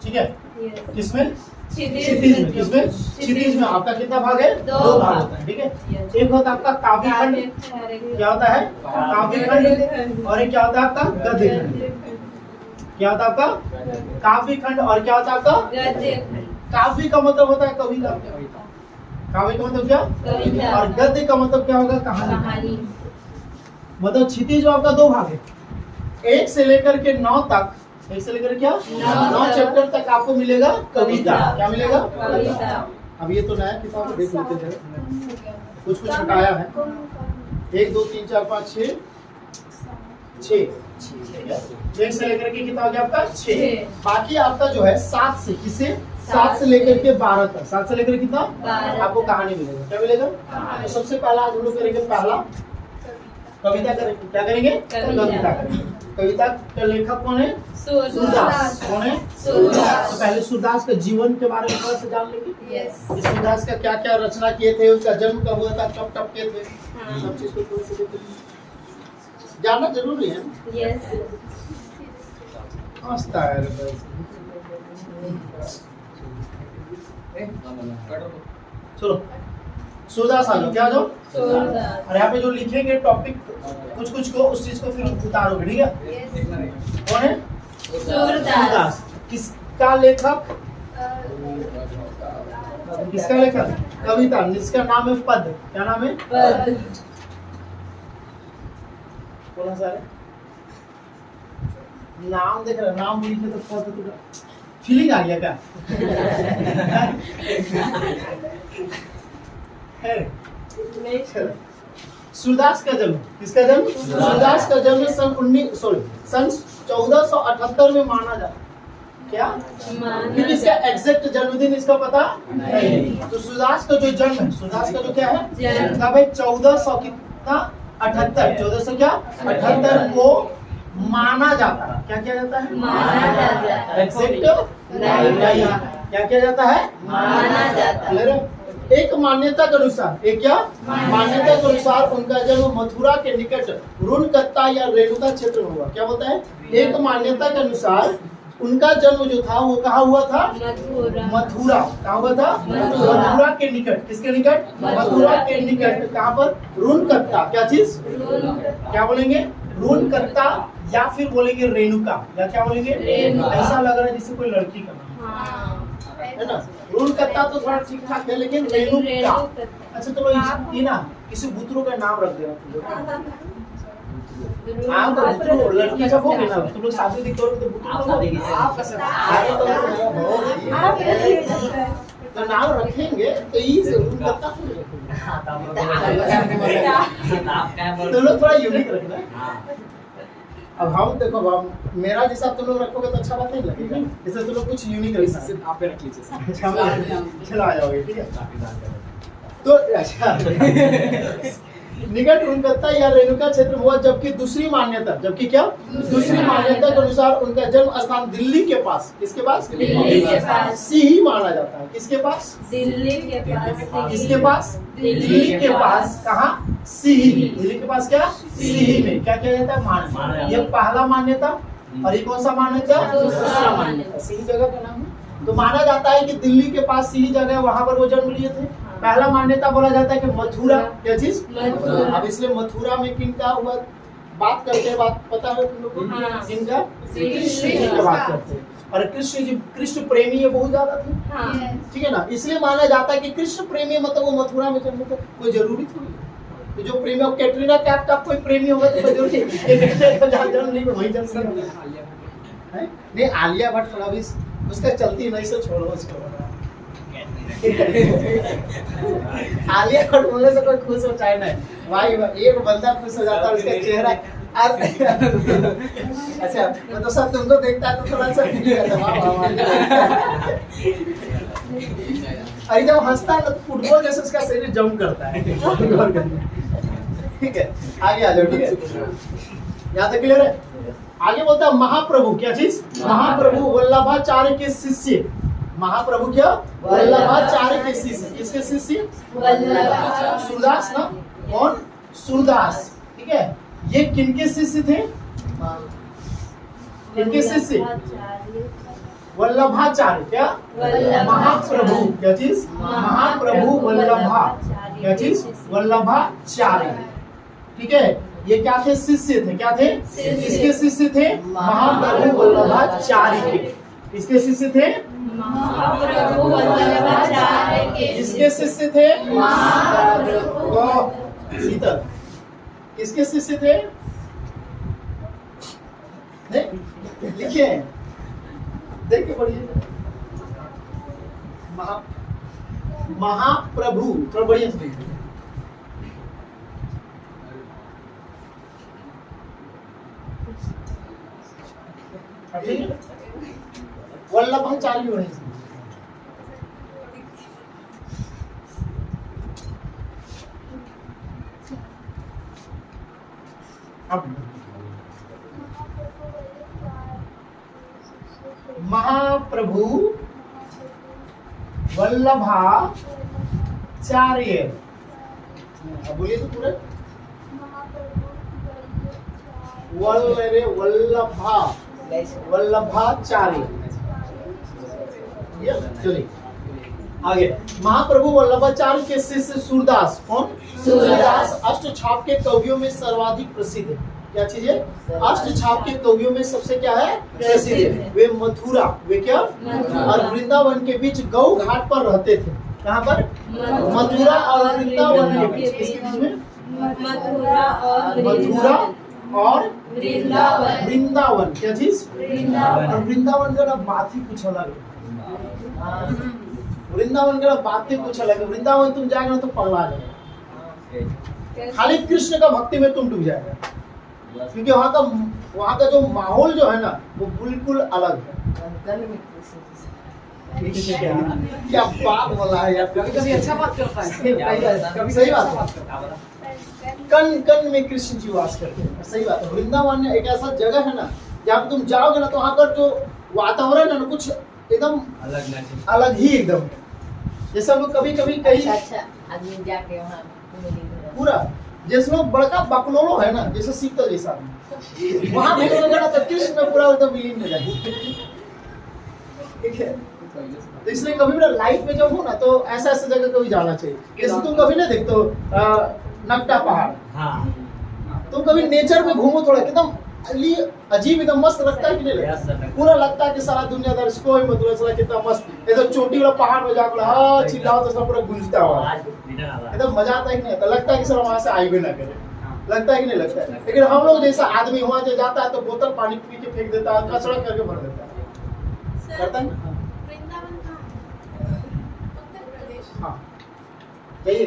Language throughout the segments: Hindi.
ठीक है। किसमें? क्षितिज में। किसमें? क्षितिज में आपका कितना भाग है? 2 भाग होता है, ठीक है। एक होता है आपका काव्य खंड, क्या होता है? काव्य खंड। और एक क्या होता है आपका? गद्य खंड। क्या होता है आपका? काव्य खंड। और क्या होता है आपका? गद्य खंड। काव्य का मतलब होता है कविता, काव्य का मतलब क्या? कविता। और गद्य का मतलब क्या होगा? कहानी। मतलब क्षितिज में आपका 2 भाग है, 1 से लेकर के 9 तक। 1 से लेकर क्या? 9 चैप्टर तक आपको मिलेगा कविता। क्या मिलेगा? कविता। अब ये तो नया किताब देख लेते हैं, कुछ कुछ हटाया है। 1 2 3 4 5 6 1 से लेकर के कितना हो गया आपका? 6। बाकी आपका जो है 7 से, किसे? 7 से लेकर के 12 तक। 7 से लेकर कितना? 12 आपको कहानी मिलेगा। क्या मिलेगा? तो सबसे पहला आज हम लोग करेंगे पहला कविता करेंगे। क्या करेंगे? कविता करेंगे। कविता का लेखक कौन है? सूरदास। कौन है? सूरदास। तो पहले सूरदास के जीवन के बारे में थोड़ा सा जान लेंगे। सूरदास का क्या क्या रचना किए थे, उसका जन्म कब हुआ था, कब कब किए थे, सब चीज को थोड़ा सा देखते हैं। जानना जरूरी है। हंसता है चलो सूरदास आ जाओ। क्या आ जाओ? और यहाँ पे जो लिखेंगे टॉपिक कुछ कुछ को, उस चीज को फिर उतारोगे, ठीक है। कौन है? सूरदास। किसका लेखक? किसका लेखक? कविता। जिसका नाम है पद। क्या नाम है? पद। कौन सा है? नाम देख रहे, नाम लिखे तो पद तो फीलिंग आ गया क्या? सूरदास का जन्म, किसका जन्म? सूरदास का जन्म सन 1478 में माना जाता है। क्या? क्योंकि इसका एग्जैक्ट जन्मदिन इसका पता नहीं। तो सूरदास का जो जन्म है, सूरदास का जो क्या है कब है? 1400 कितना? 78। 1400 क्या? 78 को माना जाता है। क्या किया जाता है? माना जाता है। एग्जैक्ट नहीं। क्या किया जाता है? माना जाता है। एक मान्यता के अनुसार, एक क्या मान्यता के अनुसार उनका जन्म मथुरा के निकट रुणकत्ता या रेणुका क्षेत्र में हुआ। क्या बोलता है? एक मान्यता के अनुसार उनका जन्म जो था वो कहाँ हुआ था? मथुरा। कहाँ हुआ था? मथुरा के निकट। किसके निकट? मथुरा के निकट। कहाँ पर? रुणकत्ता। क्या चीज? क्या बोलेंगे? रुणकत्ता या फिर बोलेंगे रेणुका, या क्या बोलेंगे? ऐसा लग रहा है जैसे कोई लड़की का नाम है ना। रुणकत्ता तो थोड़ा ठीक ठाक है, लेकिन रेणुका। अच्छा चलो ये ना किसी बुतरू का नाम रख देना। आप बुतरू लड़की जब होगी ना, तुम लोग शादी भी करोगे तो बुतरू होगी। तो नाम रखेंगे तो ये रुणकत्ता तुम लोग थोड़ा यूनिक रखना। अब हम देखो, हम मेरा जैसा तुम लोग रखोगे तो अच्छा बात नहीं लगेगा, इससे तुम लोग कुछ यूनिक रखना। आप पे रख लीजिए, चला जाओगे, ठीक है। तो अच्छा निकट रुणकत्ता या रेणुका क्षेत्र हुआ, जबकि दूसरी मान्यता, जबकि क्या? दूसरी मान्यता के अनुसार उनका जन्म स्थान दिल्ली के पास। किसके पास? दिल्ली के पास। सिही माना जाता है। किसके पास? दिल्ली के पास। किसके पास? दिल्ली के पास। कहाँ? सिही। दिल्ली के पास क्या? सिही में। क्या किया जाता है? मान्यता। ये पहला मान्यता। और ये कौन सा मान्यता? दूसरा मान्यता। सिही जगह का नाम है। तो माना जाता है कि दिल्ली के पास सिही जगह, वहां पर वो जन्म लिए थे। पहला मान्यता बोला जाता है कि मथुरा। क्या चीज? अब इसलिए मथुरा में किनका हुआ बात करते हैं? बात पता है तुम लोग को? किनका? कृष्ण जी की बात करते हैं। और कृष्ण जी कृष्ण प्रेमी ये बहुत ज्यादा थे, ठीक है ना। इसलिए माना जाता है कि कृष्ण प्रेमी मतलब वो मथुरा में जन्म था। कोई जरूरी थोड़ी तो जो प्रेमी, कैटरीना कैफ का कोई प्रेमी होगा तो कोई जरूरी जन्म नहीं वही जन्म नहीं। आलिया भट्ट थोड़ा भी उसका चलती नहीं, से छोड़ो उसको। आलिया भट्ट बोलने से कोई खुश हो चाहे नहीं भाई, एक बंदा खुश हो जाता है उसका चेहरा। अच्छा मतलब सब तुमको देखता है तो थोड़ा सा अरे जब हंसता है तो फुटबॉल जैसे उसका शरीर जंप करता है। ठीक है, आगे आ जाओ। ठीक है, यहाँ तक क्लियर है। आगे बोलता है महाप्रभु। क्या चीज? महाप्रभु वल्लभाचार्य के शिष्य। महाप्रभु क्या? वल्लभाचार्य के शिष्य। किसके शिष्य? सूरदास ना। कौन? सूरदास। ठीक है, ये किनके शिष्य थे? किनके शिष्य? वल्लभाचार्य क्या वल्लभाचार्य। महाप्रभु क्या चीज महाप्रभु वल्लभा क्या चीज वल्लभाचार्य। ठीक है, ये क्या थे शिष्य थे, क्या थे किसके शिष्य थे महाप्रभु वल्लभाचार्य के। किसके शिष्य थे महाप्रभु वल्लभाचार्य के। किसके शिष्य थे महाप्रभु तो शीतल किसके शिष्य थे लिखिए देख के पढ़िए महाप्रभु थोड़ा बढ़िया से लिखिए। वल्लभाचार्य होने से अब महाप्रभु वल्लभाचार्य। अब बोलिए तो पूरे वल्लभाचार्य। चलिए आगे। महाप्रभु वल्लभाचार्य के शिष्य सूरदास। कौन सूरदास अष्टछाप के कवियों में सर्वाधिक प्रसिद्ध है। क्या चीज है अष्टछाप के कवियों में सबसे क्या है प्रसिद्ध है। वे मथुरा वे क्या और वृंदावन के बीच गौ घाट पर रहते थे। कहाँ पर मथुरा और वृंदावन के बीच। किसके बीच में मथुरा और वृंदावन। क्या चीज और वृंदावन का ना बात ही कुछ अलग है। वृंदावन का बात ही कुछ अलग है। वृंदावन तुम जाएगा ना तो पगला जाएगा। खाली कृष्ण का भक्ति में तुम डूब जाएगा, क्योंकि वहाँ का जो माहौल जो है ना वो बिल्कुल अलग है। क्या बात बोला है यार। कभी अच्छा बात करता है, कभी सही बात है। कण कण में कृष्ण जी वास करते हैं। सही बात है। वृंदावन एक ऐसा जगह है ना जहाँ तुम जाओगे ना तो वहाँ पर जो वातावरण है ना कुछ एकदम अलग ही एकदम है। जैसे हम लोग कभी कभी कहीं अच्छा आदमी जाके वहाँ पूरा जैसे लोग बड़का बकलोलो है ना जैसे शीतल जैसा वहाँ भेजोगे ना तो कृष्ण में पूरा एकदम विलीन हो जाएगी। ठीक है, तो इसलिए कभी भी लाइफ में जब हो ना तो ऐसा ऐसा जगह कभी जाना चाहिए। जैसे तुम कभी ना देखते हो नकटा पहाड़, तुम कभी नेचर में घूमो थोड़ा एकदम अजीब एकदम मस्त लगता है कि नहीं लगता? पूरा लगता है कि सारा दुनियादार कोई मतलब साला कितना मस्त एकदम चोटी वाला पहाड़ में जाकर हाँ चिल्लाओ तो सब पूरा गूंजता हुआ एकदम मजा आता है कि नहीं आता? लगता है कि सर वहां से आई भी ना करे। लगता है कि नहीं लगता है? लेकिन हम लोग जैसा आदमी वहां जो जाता है तो बोतल पानी पी के फेंक देता है, कचरा करके भर देता है, करता है ना? हाँ यही है।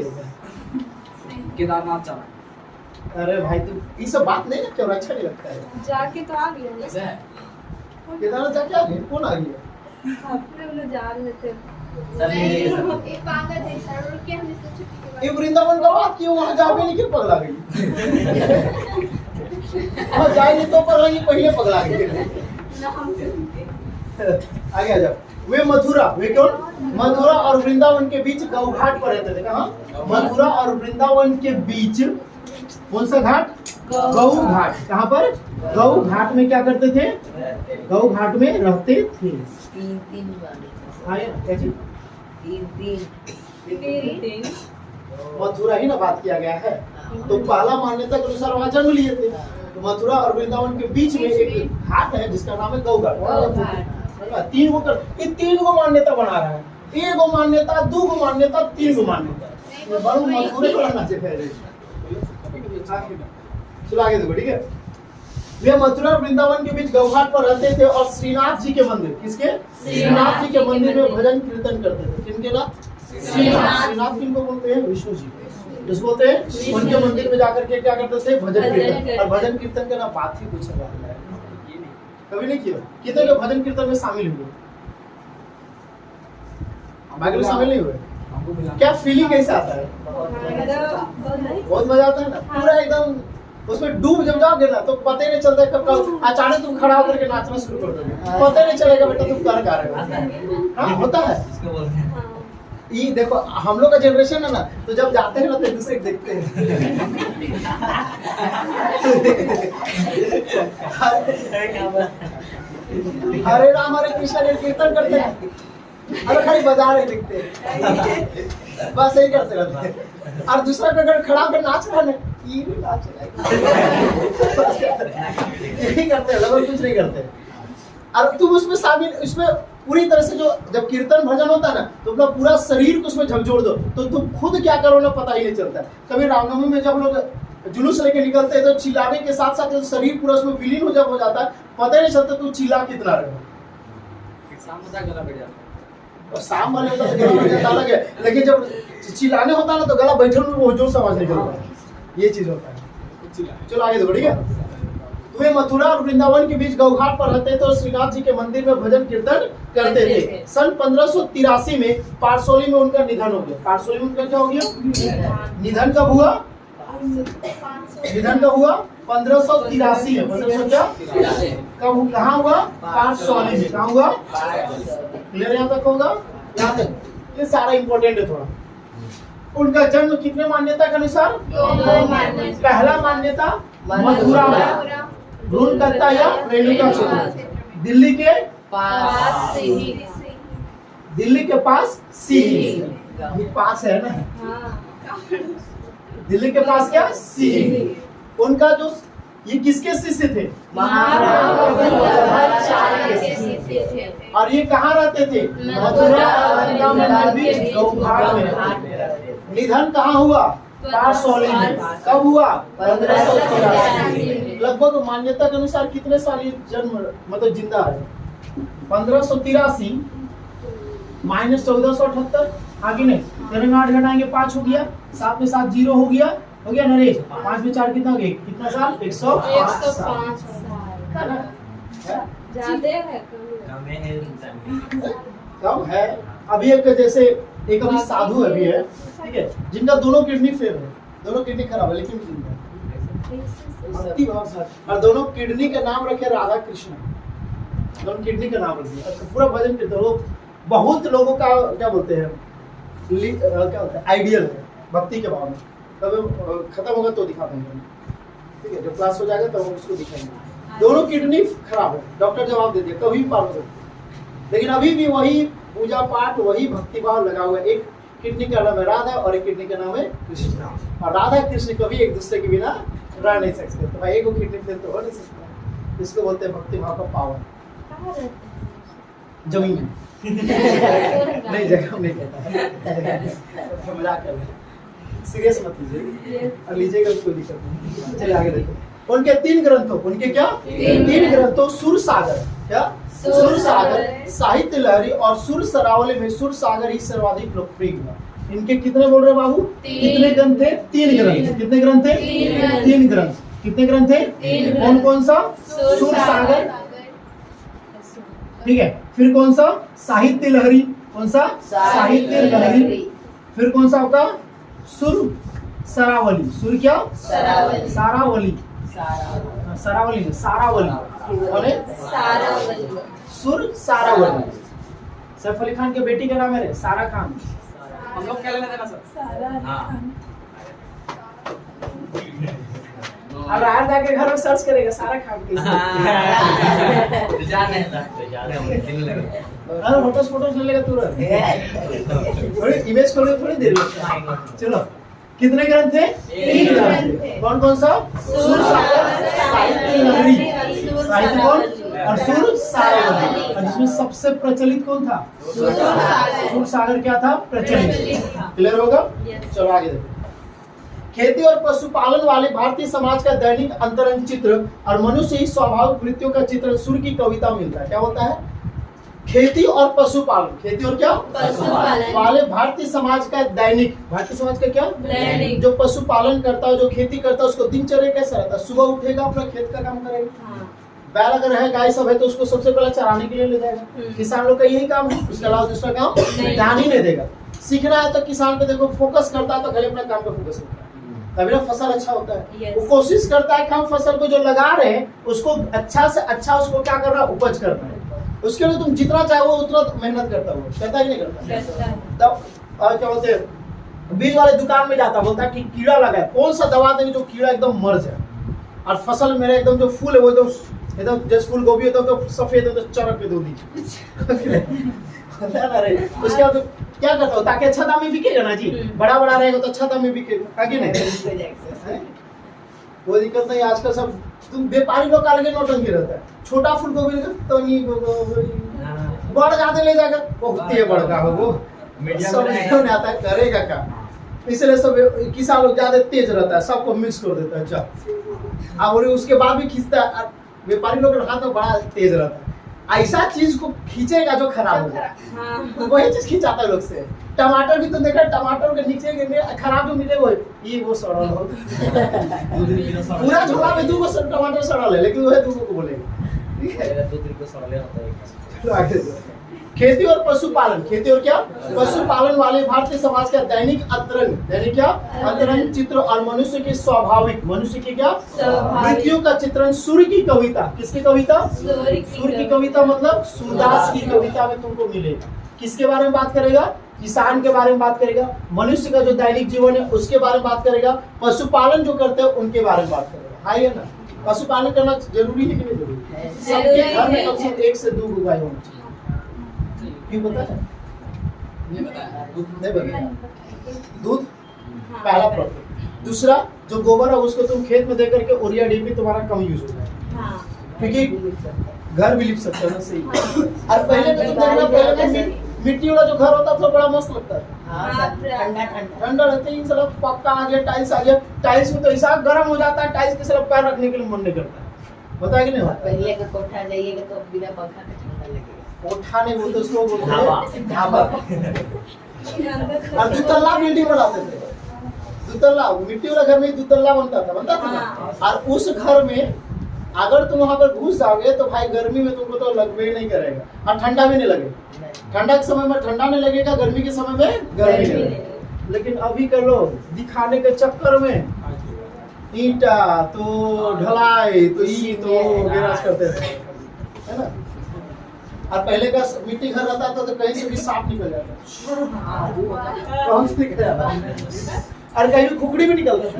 केदारनाथ चला। अरे भाई तुम ये सब बात नहीं ना क्यों अच्छा नहीं लगता है? जाके तो आ गए केदारनाथ जाके आ गए? कौन आ गया? अपने लोग जा रहे थे। ये वृंदावन का बात क्यों वहाँ जा भी नहीं क्यों पगला गई? वहाँ जाए नहीं तो पर ये पहले पगला गई। आगे आ जाओ। वे मथुरा वे कौन मथुरा और वृंदावन के बीच गौ घाट पर रहते थे। कहाँ मथुरा और वृंदावन के बीच कौन सा घाट गौ घाट। कहाँ पर गौ घाट में क्या करते थे गौ घाट में रहते थे। मथुरा ही ना बात किया गया है तो पहला मान्यता के अनुसार वहाँ जन्म लिए थे। तो मथुरा और वृंदावन के बीच में एक घाट है जिसका नाम है गौ घाट। तीन गो ये तीन गो मान्यता बना रहा है। एक गो मान्यता दो गो मान्यता तीन गो मान्यता मथुरे पढ़ना चाहिए। चलो आगे देखो। ठीक है, वे मथुरा और वृंदावन के बीच गौघाट पर रहते थे और श्रीनाथ जी के मंदिर किसके श्रीनाथ जी के मंदिर में भजन कीर्तन करते थे। किनके नाथ श्रीनाथ किनको बोलते हैं विष्णु जी जिसको बोलते हैं। उनके मंदिर में जाकर के क्या करते थे भजन कीर्तन। और भजन कीर्तन का ना बात ही कुछ अलग है। कभी नहीं किया? कितने लोग भजन कीर्तन में शामिल हुए? बाकी लोग शामिल नहीं हुए? क्या फीलिंग कैसा आता है? बहुत मजा आता है ना। पूरा एकदम उसमें डूब जब जाओगे ना तो पता ही नहीं चलता है कब अचानक तुम खड़ा होकर के नाचना शुरू कर दोगे। पता ही नहीं चलेगा बेटा तुम कर रहे हो। हाँ होता है। ये देखो हम लोग का जनरेशन है ना तो जब जाते हैं ना तो एक दूसरे को देखते हैं। हरे राम हरे कृष्ण के कीर्तन करते हैं, अरे खाली बजा रहे दिखते हैं, बस यही करते रहते हैं। और दूसरा पे अगर खड़ा होकर नाच रहा है, ये भी नाच रहा है, यही करते हैं, लगभग कुछ नहीं करते। और तुम उसमें शामिल, उसमें पूरी तरह से जो जब कीर्तन भजन होता है ना, तो अपना पूरा शरीर को उसमें झकझोर दो, तो तुम खुद क्या करो ना पता ही नहीं चलता। कभी रामनवमी में जब लोग जुलूस लेके निकलते हैं तो चिल्लाने के साथ साथ जो शरीर पूरा उसमें विलीन हो जब हो जाता है, पता ही नहीं चलता तुम चिल्ला कितना रहे हो। शाम होता गला बैठ जाता है। और शाम वाले होता है तो गला बैठ जाता अलग है, लेकिन जब चिल्लाने होता है ना तो गला बैठल में वो जोर से आवाज निकलता है, ये चीज होता है। चलो आगे देखो, ठीक है। वे मथुरा और वृंदावन के बीच गौघाट पर रहते तो श्रीनाथ जी के मंदिर में भजन कीर्तन करते थे। सन 1583 में पारसोली में उनका निधन हो गया। पारसोली में उनका क्या हो गया? निधन कब हुआ? निधन कब हुआ? 1583 में। 1583 कब, कहाँ हुआ? पारसोली में। कहाँ हुआ? क्लियर यहाँ तक होगा? यहाँ तक ये सारा इंपॉर्टेंट है थोड़ा। उनका जन्म कितने मान्यता के अनुसार? पहला मान्यता मथुरा में, भ्रूणकर्ता या रेणुका क्षेत्र, दिल्ली के पास से ही दिल्ली के पास सीही, ये पास है ना, दिल्ली के पास क्या? सीही। उनका जो, ये किसके शिष्य थे? और ये कहाँ रहते थे? मथुरा और वृंदावन के बीच गौघाट में रहते थे। निधन कहाँ हुआ? पारसोली में। कब हुआ? 1583। लगभग मान्यता के अनुसार कितने साल ये जन्म मतलब जिंदा है? 1583 माइनस 1478, आगे नहीं, 13 में 8 घटाएंगे 5 हो गया, 7 में 7 0 हो गया नरेश, 5 में 4 कितना हो गया? कितना साल? 105 साल। ज्यादा है कम है। अभी एक जैसे एक अभी साधु अभी है, ठीक है, जिनका दोनों किडनी फेल है, दोनों किडनी खराब है लेकिन जिंदा है, भक्ति भाव से, और दोनों किडनी का नाम रखे राधा कृष्ण, दोनों किडनी का नाम रखे, पूरा भजन करते हैं लोग। बहुत लोगों का क्या बोलते हैं, क्या बोलते हैं, आइडियल है भक्ति के भाव में। कब खत्म होगा तो दिखा देंगे, ठीक है, जब क्लास हो जाएगा तब हम उसको दिखाएंगे। दोनों किडनी खराब है, डॉक्टर जवाब दे दिया कभी पार हो सकती, लेकिन अभी भी वही पूजा पाठ, वही भक्ति भाव लगा हुआ है। एक किडनी का नाम है राधा और एक किडनी का नाम है कृष्ण, और राधा कृष्ण कभी एक दूसरे के बिना रह नहीं सकते, तो भाई एक किडनी फेल तो हो नहीं सकता। इसको बोलते हैं भक्ति भाव का पावर। जमीन में नहीं, जगह नहीं कहता, मजाक कर रहे हैं, सीरियस मत लीजिए, और लीजिएगा कोई दिक्कत नहीं। चलिए आगे देखो। उनके 3 ग्रंथों, उनके क्या 3 ग्रंथों, सुर सागर, क्या सुर सागर, साहित्य लहरी और सुर सरावली में सुर सागर ही सर्वाधिक लोकप्रिय हुआ। इनके कितने बोल रहे बाबू? कितने ग्रंथ थे? 3 ग्रंथ। कितने ग्रंथ थे? 3 ग्रंथ। कितने ग्रंथ थे? कौन कौन सा? सुर सागर, ठीक है, फिर कौन सा? साहित्य लहरी, कौन सा? साहित्य लहरी, फिर कौन सा आपका? सुर सरावली, सुर क्या? सारावली, सरावली में सारावली, सुर सारावली। सैफ अली खान के बेटी का नाम है सारा खान। हम लोग क्या लेना देना सर? अब राहर जाके घर में सर्च करेगा सारा खान के, अरे फोटोज ले लेगा तुरंत, थोड़ी इमेज खोलो, थोड़ी देर लगता है। चलो कितने ग्रंथ थे? 3 ग्रंथ। कौन कौन सा? सुर सागर, साहित्य लहरी, साहित्य कौन? और सुर सारावली, और जिसमें सबसे प्रचलित कौन था? सुर सागर क्या था? प्रचलित। क्लियर होगा? चलो आगे देखो। खेती और पशुपालन वाले भारतीय समाज का दैनिक अंतरंग चित्र और मनुष्य ही स्वाभाविक वृत्तियों का चित्र सुर की कविता मिलता है। क्या होता है? खेती और पशुपालन, खेती और क्या? पशुपालन वाले भारतीय समाज का दैनिक, भारतीय समाज का क्या? दैनिक। जो पशुपालन करता है, जो खेती करता है, उसको दिनचर्या कैसा रहता है? सुबह उठेगा, अपना खेत का काम करेगा, बैल अगर है, गाय सब है तो उसको सबसे पहले चराने के लिए ले जाएगा। किसान लोग का यही काम है, उसके अलावा दूसरा काम ध्यान ही नहीं देगा। सीखना है तो किसान को देखो फोकस करता है तो पहले अपना काम पे फोकस करता है, तभी ना फसल अच्छा होता है। वो कोशिश करता है कि हम फसल को जो लगा रहे हैं उसको अच्छा से अच्छा उसको क्या करना, उपज करना है। उसके लिए तुम जितना चाहो उतना मेहनत करता हो, कहता है कि नहीं करता? तब क्या बोलते हैं, बीज वाले दुकान में जाता, बोलता है कि कीड़ा लगा है, कौन सा दवा देंगे जो कीड़ा एकदम मर जाए और फसल मेरे एकदम जो फूल है वो एकदम ये तो जैसे फूल गोभी होता है तो सफेद हो तो चरक के दो दी अरे उसके बाद क्या करता हो ताकि अच्छा दाम में बिकेगा ना जी, बड़ा बड़ा रहेगा तो अच्छा दाम में बिकेगा, है कि नहीं? कोई दिक्कत नहीं। आजकल सब तुम व्यापारी लोग का लगे नौटंकी रहता है, छोटा फूल गोभी लगा तो नहीं बड़ ज्यादा ले जाकर बहुत ही बड़का हो वो समझ नहीं आता करेगा क्या, इसलिए सब किसान लोग ज्यादा तेज रहता है, सबको मिक्स कर देता है। अच्छा और उसके बाद भी खींचता है, व्यापारी लोग का हाथ में बड़ा तेज रहता है, ऐसा चीज को खींचेगा जो खराब होगा, वही चीज खींचाता है लोग से। टमाटर भी तो देखा, टमाटर के नीचे खराब जो मिले वो सड़ल हो पूरा झोला में 2 टमाटर सड़ल है, लेकिन वह 2 को बोलेगा, ठीक है। खेती और पशुपालन, खेती और क्या पशुपालन वाले भारतीय समाज का दैनिक क्या अंतरंग चित्र और मनुष्य के स्वाभाविक, मनुष्य की क्या वृत्तियों का चित्रण। सूर्य की कविता, किसकी कविता? सूर्य की कविता मतलब सूरदास की कविता में तुमको मिलेगा। किसके बारे में बात करेगा? किसान के बारे में बात करेगा, मनुष्य का जो दैनिक जीवन है उसके बारे में बात करेगा, पशुपालन जो करते हैं उनके बारे में बात करेगा। हाई है ना? पशुपालन करना जरूरी है कि नहीं जरूरी? सबके घर में कम से कम 1 से 2 गाय होनी चाहिए। क्यों पता है? नहीं बताया। नहीं बताया। दूध पहला प्रॉफिट। दूसरा जो गोबर है उसको तुम खेत में दे करके यूरिया डीपी तुम्हारा कम यूज होता है, क्योंकि घर भी लिप सकते हो ना, सही। और पहले तो तुम देखना, पहले मिट्टी वाला जो घर होता था बड़ा मस्त लगता है, ठंडा रहता है, साला पक्का आ गया, टाइल्स आ गया, टाइल्स में तो ऐसा गर्म हो जाता है, टाइल्स के साला पैर रखने के लिए मन नहीं करता है, पता है कि नहीं? पहले का कोठा जाइएगा तो बिना पंखा के ठंडा लगेगा। कोठा नहीं बोलते उसको, बोलते हैं ढाबा। और 2 तल्ला बिल्डिंग बनाते थे, 2 तल्ला मिट्टी वाला घर में 2 तल्ला बनता था। और उस घर में अगर तुम वहां पर घुस जाओगे तो भाई गर्मी में तुमको तो लगभग ही नहीं करेगा, और ठंडा भी नहीं लगेगा। ठंडा के समय में ठंडा नहीं लगेगा, गर्मी के समय में गर्मी नहीं लगेगा। लेकिन अभी के लोग दिखाने के चक्कर में ईंटा तो ढलाई तो गिराज करते थे, है ना? और पहले का मिट्टी घर रहता था तो कहीं से भी सांप निकल जाता, कौन से निकल जाता, और कहीं भी खुकड़ी भी निकलता है।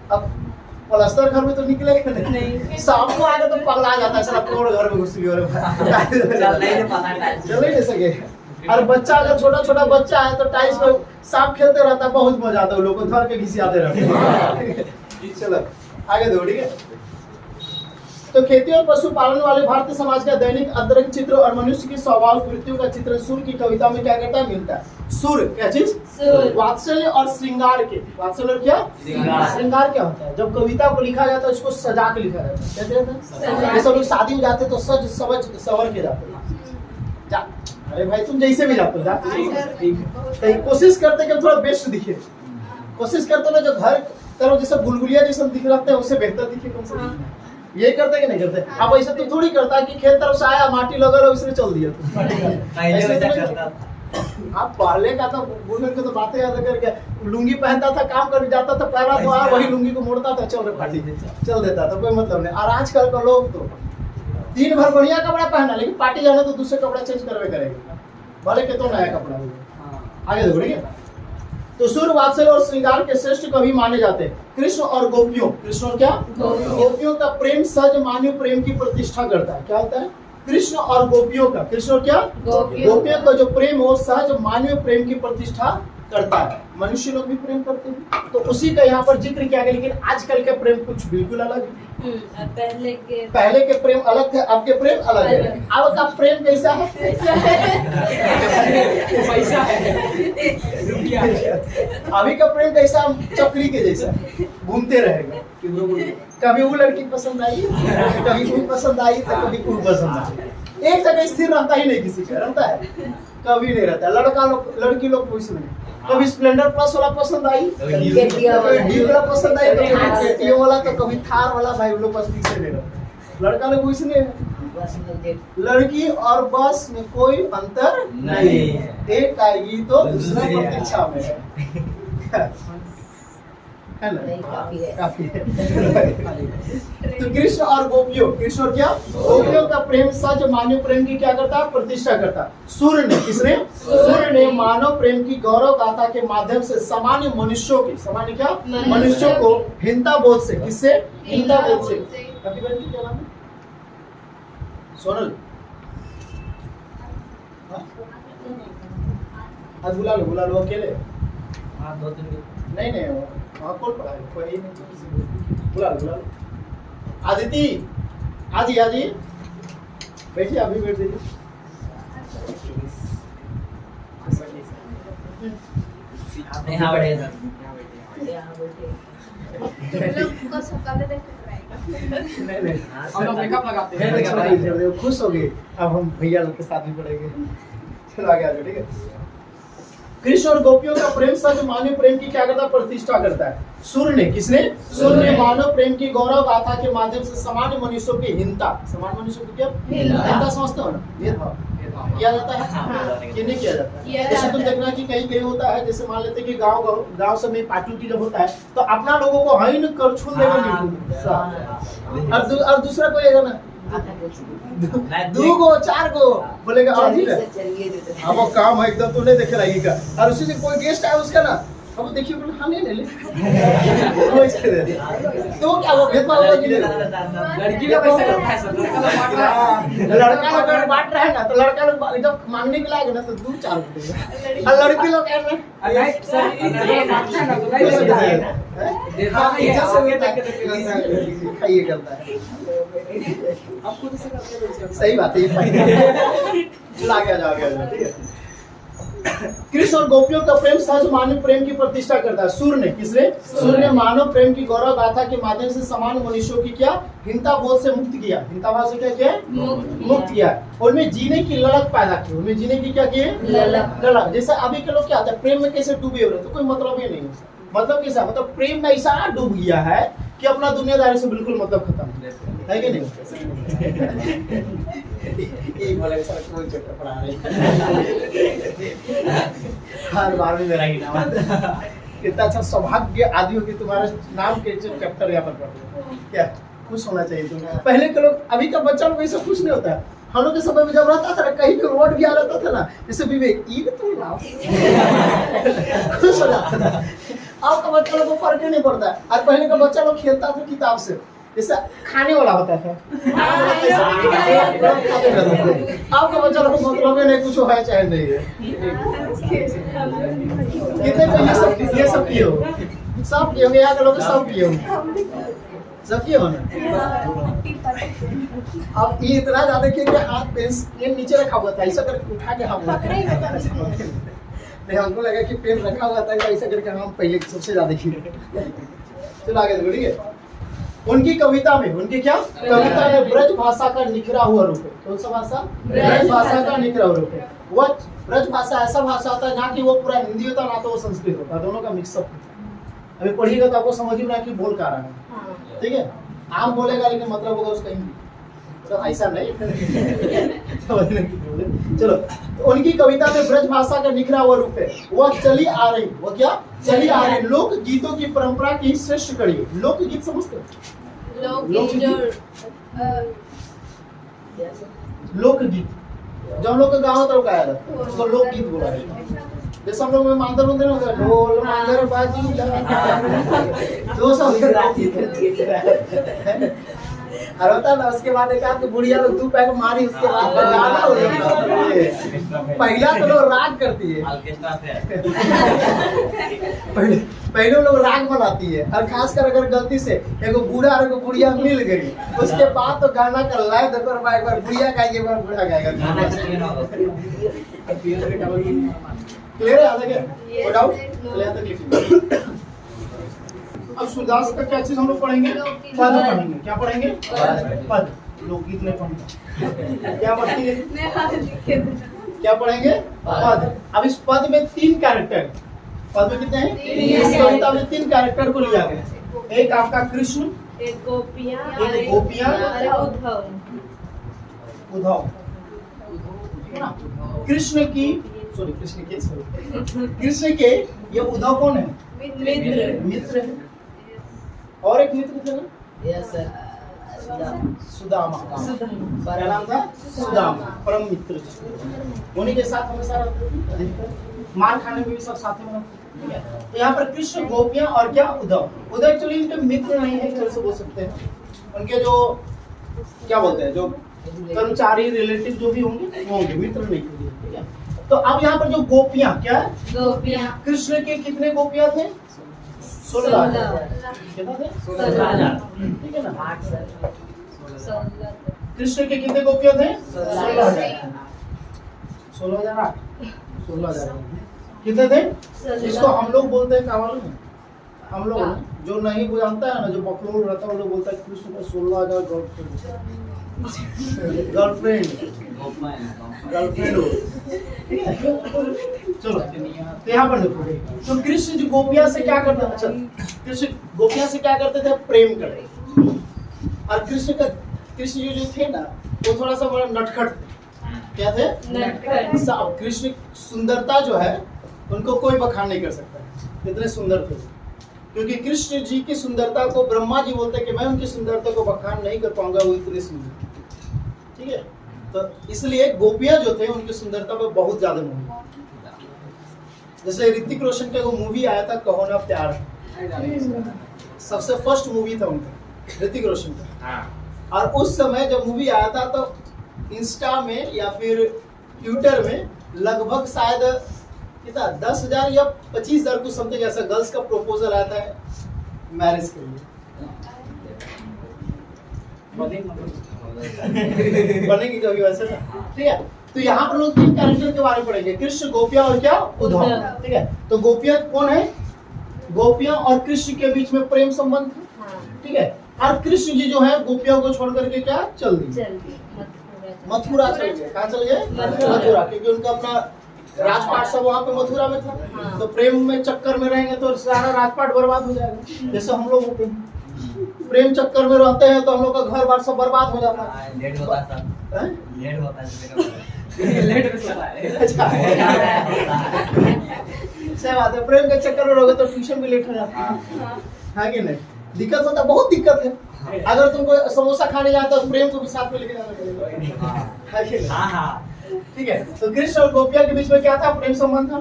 अब प्लास्टर घर में तो निकलेगा नहीं, सांप को आगे तो पगला जाता है, साला कौन घर में घुस गया, चल नहीं सके। और बच्चा अगर छोटा बच्चा है तो टाइल्स में सांप खेलते रहता है, बहुत मजा आता है, लोग धर के घिसियाते रहते हैं। चलो आगे दो, ठीक है। तो खेती और पशुपालन वाले भारतीय समाज का दैनिक अंतरंग चित्र और मनुष्य की स्वाभाविक वृत्तियों का चित्र सूर्य की कविता में क्या करता है? मिलता है। सूर्य क्या चीज? वात्सल्य और श्रृंगार के, वात्सल्य और क्या श्रृंगार क्या होता है? जब कविता को लिखा जाता है उसको सजा के लिखा जाता है, क्या कहते हैं? जैसे लोग शादी में जाते तो सज सवर के जाते हैं। अरे भाई तुम जैसे भी जाते हो, कोशिश करते कि थोड़ा बेस्ट दिखे, कोशिश करते ना जो घर करो जैसे गुलगुलिया जैसा दिख रहा है उससे बेहतर दिखे, कम से कम ये करते कि नहीं करते? अब ऐसा तो थोड़ी करता कि खेत तरफ से आया माटी लगा रहा इसने चल दिया आप पहले का तो बुजुर्ग के तो बातें याद करके लुंगी पहनता था, काम करने जाता था, पहला तो वही लुंगी को मोड़ता था, चल फाटी चल देता था, कोई मतलब नहीं। और आजकल का लोग तो दिन भर बढ़िया कपड़ा पहना, लेकिन पार्टी जाना तो दूसरे कपड़ा चेंज करवे करेगा, भले के तो नया कपड़ा होगा। आगे देखो, ठीक है। तो सूर्य वात्सल्य और श्रृंगार के श्रेष्ठ कवि माने जाते हैं। कृष्ण और गोपियों, कृष्ण और क्या गोपियों का प्रेम सहज मानवीय प्रेम की प्रतिष्ठा करता है। क्या होता है? कृष्ण और गोपियों का, कृष्ण और क्या गोपियों का जो प्रेम हो सहज मानवीय प्रेम की प्रतिष्ठा करता है। मनुष्य लोग भी प्रेम करते हैं, तो उसी का यहाँ पर जिक्र किया गया। लेकिन आजकल के प्रेम कुछ बिल्कुल अलग है। पहले के प्रेम अलग थे, अब के प्रेम अलग है। अब का प्रेम कैसा है? पैसा है, अभी का प्रेम कैसा? चक्री के जैसा घूमते रहेगा, कभी वो लड़की पसंद आई, कभी वो पसंद आई, तो कभी वो पसंद आई। एक जगह स्थिर रहता ही नहीं, किसी का रहता है कभी नहीं रहता। लड़का लोग लड़की लोग कुछ नहीं, कभी स्प्लेंडर प्लस वाला पसंद आई, कभी डी वाला पसंद आई, कभी केटीएम वाला, तो कभी थार वाला। भाई लोग बस पीछे नहीं रहते, लड़का लोग कुछ नहीं। लड़की और बस में कोई अंतर नहीं है, एक आएगी तो दूसरा प्रतीक्षा में है। है ना? नहीं, काफी है। काफी है। तो कृष्ण और गोपियों, कृष्ण और क्या गोपियों का प्रेम सच मानव प्रेम की क्या करता है? प्रतिष्ठा करता है। सूर्य ने, किसने? सूर्य ने मानव प्रेम की गौरव गाथा के माध्यम से सामान्य मनुष्यों की, सामान्य क्या मनुष्यों को हिंता बोध से, किससे? हिंता बोध से। कभी बहन की क्या नाम है? सोनल, आज बुला लो अकेले। हाँ, 2-3 दिन। नहीं वहाँ कौन पढ़ा है? कोई नहीं, बुला लो। आदिति, आजी बैठिए, अभी बैठ जाइए। नहीं, हाँ, बढ़िया सर। यहाँ बैठे। को सकाले देख कर आएगा। नहीं हम लोग मेकअप लगाते हैं। छोड़ दो, खुश हो गए। अब हम भैया लोग के साथ भी पढ़ेंगे। चलो आगे आ जाओ, ठीक है। कृष्ण और गोपियों का प्रेम सच मानव प्रेम की क्या करता है? प्रतिष्ठा करता है। सूर्य ने, किसने? सूर्य ने मानव प्रेम की गौरव गाथा के माध्यम से सामान्य मनुष्यों की हिंता, सामान्य मनुष्यों की क्या हिंता समझते हो ना? भेदभाव किया जाता है कि नहीं किया जाता है? जैसे तुम देखना कि कहीं होता है, जैसे मान लेते कि गांव सब में पार्टी जब होता है तो अपना लोगों को हाई न कर छू देगा, और दूसरा कोई है ना दो गो 4 गो बोलेगा अब वो काम है एकदम, तो नहीं देखे लगेगा। और उसी से कोई गेस्ट आया उसका ना, अब देखिए बोले हाँ नहीं ले तो क्या वो भेदभाव होगा कि नहीं? लड़की का पैसा करता है सर, लड़का लोग अगर बांट रहा है ना, तो लड़का लोग जब मांगने के लायक ना तो 2-4 रुपए, और लड़की लोग कह रहे हैं नहीं सर, ये अच्छा ना तो नहीं देता है। देता नहीं है, आगे तक के खाइए करता है। आप खुद से करते हो। सही बात है, ये चलो आगे आ जाओ, ठीक है। कृष्ण और गोपियों का प्रेम सहज मानव प्रेम की प्रतिष्ठा करता है। सूर्य ने, किसने? सूर्य ने मानव प्रेम की गौरव गाथा के माध्यम से समान मनुष्यों की क्या हिंता बोध से मुक्त किया। हिंता भाव से क्या किया? मुक्त किया। उनमें जीने की ललक पैदा की। उनमें जीने की क्या की? ललक। जैसे अभी के लोग क्या होता है, प्रेम में कैसे डूबे हो रहे, तो कोई मतलब ही नहीं है। मतलब कैसा? मतलब प्रेम में ऐसा डूब गया है कि अपना दुनियादारी से बिल्कुल मतलब खत्म है कि नहीं? एक वाले सर कोई चैप्टर पढ़ा रहे हर बार में मेरा ही नाम कितना अच्छा सौभाग्य आदि होगी तुम्हारे नाम के चैप्टर यहाँ पर पढ़ क्या खुश होना चाहिए तुम। पहले के लोग, अभी का बच्चा लोग ऐसा खुश नहीं होता है। हम लोग के समय में जब रहता था कहीं भी रोड भी आ जाता था ना, जैसे विवेक ईद तो लाओ खुश हो जाता था। अब का बच्चा लोग को फर्क ही नहीं पड़ता। और पहले का बच्चा लोग खेलता था किताब से, जैसे खाने वाला होता था। अब का बच्चा लोग को मतलब नहीं कुछ है चाहे नहीं है। कितने तो ये सब किए हो, सब किए होंगे, यहाँ के लोग सब किए होंगे, सब किए हो ना। अब ये इतना ज्यादा किया कि हाथ पेन नीचे रखा हुआ था, ऐसा करके उठा के हम नहीं, हमको लगा कि पेन रखा हुआ था ऐसा करके हम पहले सबसे ज्यादा किए। चलो आगे देखो, ठीक है। उनकी कविता में, उनकी क्या कविता में ब्रज भाषा का निखरा हुआ रूप है। कौन सा भाषा? ब्रज भाषा का निखरा हुआ रूप है। वो ब्रज भाषा ऐसा भाषा होता है ना कि वो पूरा हिंदी होता ना तो वो संस्कृत होता, दोनों का मिक्सअप होता है। अभी पढ़िएगा तो आपको समझ में कि बोल क्या रहा है, ठीक है। आम बोलेगा लेकिन मतलब होगा उसका हिंदी, तो ऐसा नहीं। चलो, उनकी कविता में ब्रज भाषा का निखरा हुआ रूप है। वह चली आ रही, वो क्या चली आ रही लोक गीतों की परंपरा की श्रेष्ठ कड़ी है। लोक गीत समझते? लोकगीत जो हम लोग का गाँव तरफ गाया जाता है उसको लोकगीत बोला जाता है। जैसे हम लोग में मांदर उंदर होता है, ढोल मांदर बाजी दो सब और होता ना। उसके बाद एक आध बुढ़िया लोग 2 पैक मारी, उसके बाद गाना हो जाता है। पहला तो लोग राग करती है, पहले लोग राग बनाती है। और खासकर अगर गलती से एगो बूढ़ा और एगो बुढ़िया मिल गई, उसके बाद तो गाना का लय देखो, एक बार बुढ़िया गाएगी, एक बार बूढ़ा गाएगा। क्लियर है? आगे डाउट क्लियर। अब सूरदास का क्या चीज हम लोग पढ़ेंगे? पद पढ़ेंगे। क्या पढ़ेंगे? पद। लोकगीत नहीं पढ़ेंगे। क्या पढ़ेंगे? क्या पढ़ेंगे? पद। अब इस पद में 3 कैरेक्टर, पद में कितने हैं? इस कविता में 3 कैरेक्टर को लिया गया। एक आपका कृष्ण, एक गोपियां, उद्धव। कृष्ण के ये उद्धव कौन है? मित्र है। और एक मित्र थे ना, यस सर सुदामा। क्या नाम था? सुदामा, परम मित्र जिसको। उन्हीं के साथ हमेशा रहते थे, मार खाने में भी सब साथ में रहते थे, ठीक है। तो यहाँ पर कृष्ण, गोपियां और क्या उद्धव। उद्धव एक्चुअली इनके मित्र नहीं है, एक तरह से बोल सकते हैं, उनके जो क्या बोलते हैं, जो कर्मचारी रिलेटिव जो भी होंगे वो होंगे, मित्र नहीं, ठीक है। तो अब यहाँ पर जो गोपियां क्या है, गोपियां कृष्ण के कितने गोपियां थे? 16,000। कितना थे? 16,000। ठीक है ना। 8 सर 16 कृष्ण के कितने गोपियां थे? 16,000। 16,008 16,000 कितने थे? इसको हम लोग बोलते हैं क्या मालूम है? हम लोग ना, जो नहीं वो जानता है ना, जो बकलोल रहता है वो लोग बोलता है कृष्ण का 16,000 गर्लफ्रेंड हो। चलो तो यहाँ पर देखो, तो कृष्ण जो गोपिया से क्या करते थे? अच्छा, कृष्ण गोपिया से क्या करते थे? प्रेम करते। और कृष्ण जो थे ना, वो थोड़ा सा बड़ा नटखट थे। क्या थे? नटखट। अब कृष्ण सुंदरता जो है उनको कोई बखान नहीं कर सकता, कितने सुंदर थे, क्योंकि कृष्ण जी की सुंदरता को ब्रह्मा जी बोलते हैं कि मैं उनकी सुंदरता को बखान नहीं कर पाऊंगा, वो इतने सुंदर, ठीक है। तो इसलिए गोपियां जो थे उनकी सुंदरता पर बहुत ज्यादा मोह। जैसे ऋतिक रोशन का वो मूवी आया था कहो ना प्यार, सबसे फर्स्ट मूवी था उनका, ऋतिक रोशन का। और उस समय जब मूवी आया था तो इंस्टा में या फिर ट्विटर में लगभग शायद कितना 10,000 या 25,000 कुछ समथिंग ऐसा गर्ल्स का प्रपोजल आया था मैरिज के लिए। बनेगी कभी वैसे ना, ठीक है। तो यहाँ पर लोग 3 कैरेक्टर के बारे में पढ़ेंगे, कृष्ण, गोपियां और क्या उद्धव, ठीक है। तो गोपियां कौन है? गोपियां और कृष्ण के बीच में प्रेम संबंध था, ठीक है। और कृष्ण जी जो है गोपियों को छोड़ करके क्या चल दिए? मथुरा चल गए। कहाँ चल गए? मथुरा, क्योंकि उनका अपना राजपाट सब वहाँ पे मथुरा में था। तो प्रेम में चक्कर में रहेंगे तो सारा राजपाट बर्बाद हो जाएगा, जैसे हम लोग होते हैं, प्रेम चक्कर में रहते हैं तो हम लोग का घर बार सब बर्बाद हो जाता है। लेट होता है हैं? लेट होता लेट में सोता है। अच्छा, सही बात है। प्रेम के चक्कर में रहोगे तो ट्यूशन भी लेट हो जाता है कि नहीं? दिक्कत होता है, बहुत दिक्कत है। अगर तुमको समोसा खाने जाता है तो प्रेम को भी साथ में लेके जाना पड़ेगा, है कि नहीं? ठीक है। तो कृष्ण और गोपिया के बीच में क्या था? प्रेम संबंध था।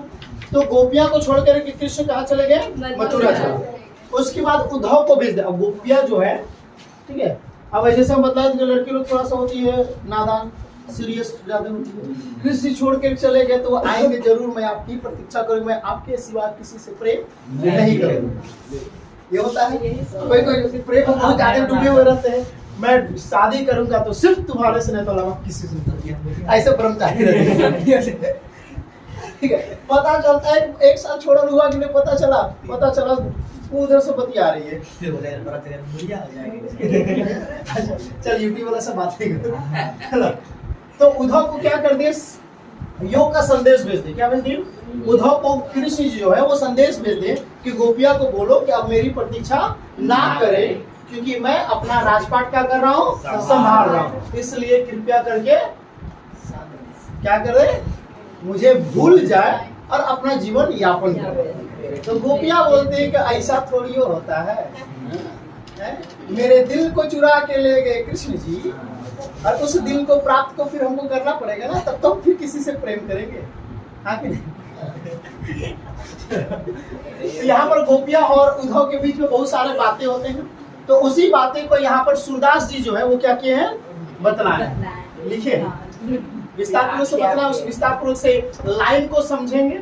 तो गोपिया को छोड़ कर कृष्ण कहाँ चले गए? मथुरा चले गए। उसके बाद उद्धव को भेज दिया। अब गोपिया जो है, ठीक है, अब जैसे हम बताए थे लड़की लोग थोड़ा सा होती है नादान, सीरियस ज्यादा होती है। कृष्ण छोड़ के चले गए तो वो आएंगे जरूर, मैं आपकी प्रतीक्षा करूंगा, मैं आपके सिवा किसी से प्रेम नहीं करूंगा। ये होता है, कोई कोई प्रेम में बहुत ज्यादा डूबे हुए रहते हैं, मैं शादी करूंगा तो सिर्फ तुम्हारे से नहीं तो अलावा किसी से नहीं, ऐसे ब्रह्मचारी रहते हैं। ठीक है, पता चलता है 1 साल छोड़ा हुआ कि नहीं, पता चला वो उधर से बतिया रही है। चल यूट्यूब वाला से बात नहीं करो। तो उद्धव को क्या कर दिए? योग का संदेश भेज दे। क्या भेज दिए? उद्धव को कृष्ण जी जो है वो संदेश भेज दे कि गोपिया को बोलो कि अब मेरी प्रतीक्षा ना करे, क्योंकि मैं अपना राजपाट क्या कर रहा हूँ? संभाल रहा हूँ। इसलिए कृपया करके क्या करे? मुझे भूल जाए और अपना जीवन यापन करे। तो गोपिया बोलते हैं कि ऐसा थोड़ी होता है, मेरे दिल को चुरा के ले गए कृष्ण जी, और उस दिल को प्राप्त को फिर हमको करना पड़ेगा ना, तब तो फिर किसी से प्रेम करेंगे, हाँ कि नहीं? तो यहाँ पर गोपिया और उद्धव के बीच में बहुत सारे बातें होते हैं। तो उसी बातें को यहाँ पर सूरदास जी जो है वो क्या किए हैं? बतलाए, लिखे विस्तार पूर्वक से बतला। उस विस्तार पूर्वक से लाइन को समझेंगे,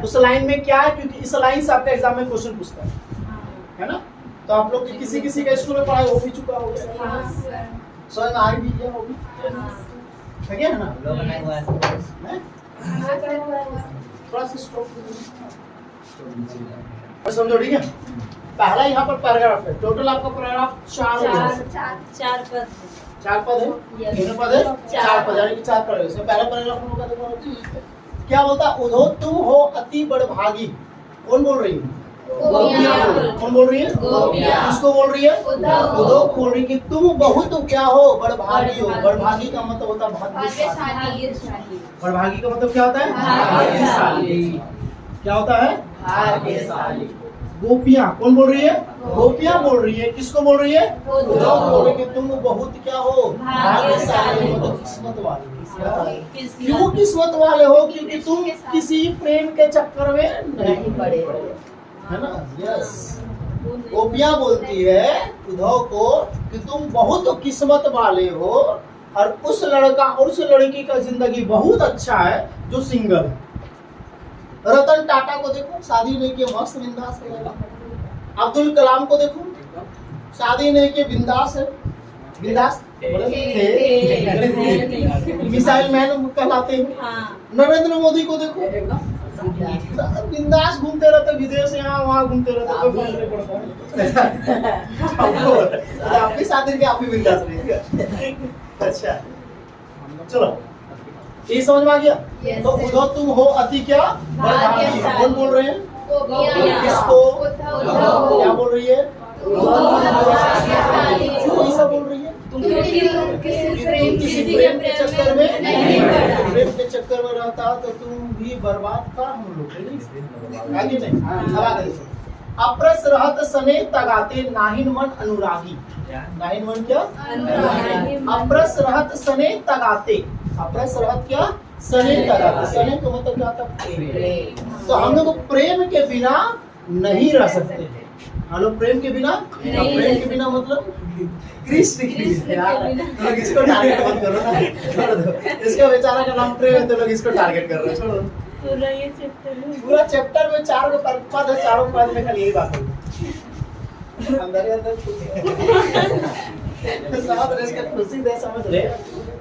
उस लाइन में क्या है, क्योंकि इस लाइन से आपका एग्जाम में क्वेश्चन पूछता है ना। तो आप लोग किसी का स्कूल में पढ़ाई हो भी चुका होगा, समझ में आ भी गया होगी, ठीक है ना? थोड़ा सा स्टॉप समझो, ठीक है। पहला यहाँ पर पैराग्राफ है, टोटल आपका पैराग्राफ 4 पद है, कितने पद है? 4 पद, यानी कि 4 पैराग्राफ। इसमें पहला पैराग्राफ हम लोग का देखो क्या बोलता? उद्धव तुम हो अति बड़भागी। कौन बोल रही है? कौन बोल रही है? किसको बोल रही है? उद्धव बोल रही है कि तुम बहुत क्या हो? बड़भागी हो। बड़भागी का मतलब होता है भाग्यशाली। बड़भागी का मतलब क्या होता है? भाग्यशाली। क्या होता है? भाग्यशाली। गोपियां, कौन बोल रही है? गोपियां बोल रही है। किसको बोल रही है? उद्धव को बोल रही है कि तुम बहुत क्या हो, भाग्यशाली हो, मतलब किस्मत वाले हो। क्यों किस्मत वाले हो? क्योंकि तुम किसी प्रेम के चक्कर में नहीं पड़े, है ना? यस, गोपियां बोलती है उद्धव को कि तुम बहुत किस्मत वाले हो और उस लड़का और उस लड़की का जिंदगी बहुत अच्छा है जो सिंगल है। रतन टाटा को देखो, शादी नहीं की, मस्त बिंदास है। अब्दुल कलाम को देखो, शादी नहीं की, बिंदास है, बिंदास मिसाइल मैन कहलाते हैं। नरेंद्र मोदी को देखो, बिंदास घूमते रहते, विदेश यहाँ वहाँ घूमते रहते, कोई फर्क नहीं पड़ता। आपकी शादी के आप भी बिंदास रहिए। अच्छा चलो, ये समझ में आ गया? तो उद्धव तुम हो अति क्या भाग्यशाली। कौन बोल रहे हैं? किसको? क्या बोल रही है? क्यों ऐसा बोल रही है? किसी प्रेम के चक्कर में नहीं पड़ा। प्रेम के चक्कर में रहता तो तुम भी बर्बाद था, हम लोग आगे नहीं। अब आगे देखो, अप्रस रहत सने तगाते नाहिन मन अनुरागी। नाहिन मन क्या? अप्रस रहत सने तगाते। अप्रस रहत क्या? सने तगाते। सने का मतलब क्या था? प्रेम। तो हम लोग प्रेम के बिना नहीं रह सकते। हम लोग प्रेम के बिना, प्रेम के बिना मतलब कृष्ण के बिना। लोग इसको टारगेट मत करो ना, छोड़ दो। इसका बेचारा का नाम प्रेम है तो लोग इसको टारगेट कर रहे हैं, छोड़ो। पूरा चैप्टर में 4 पद है, चारों पद में खाली यही बात है। अंदर ही अंदर समझ रहे, इसका खुशी दे, समझ रहे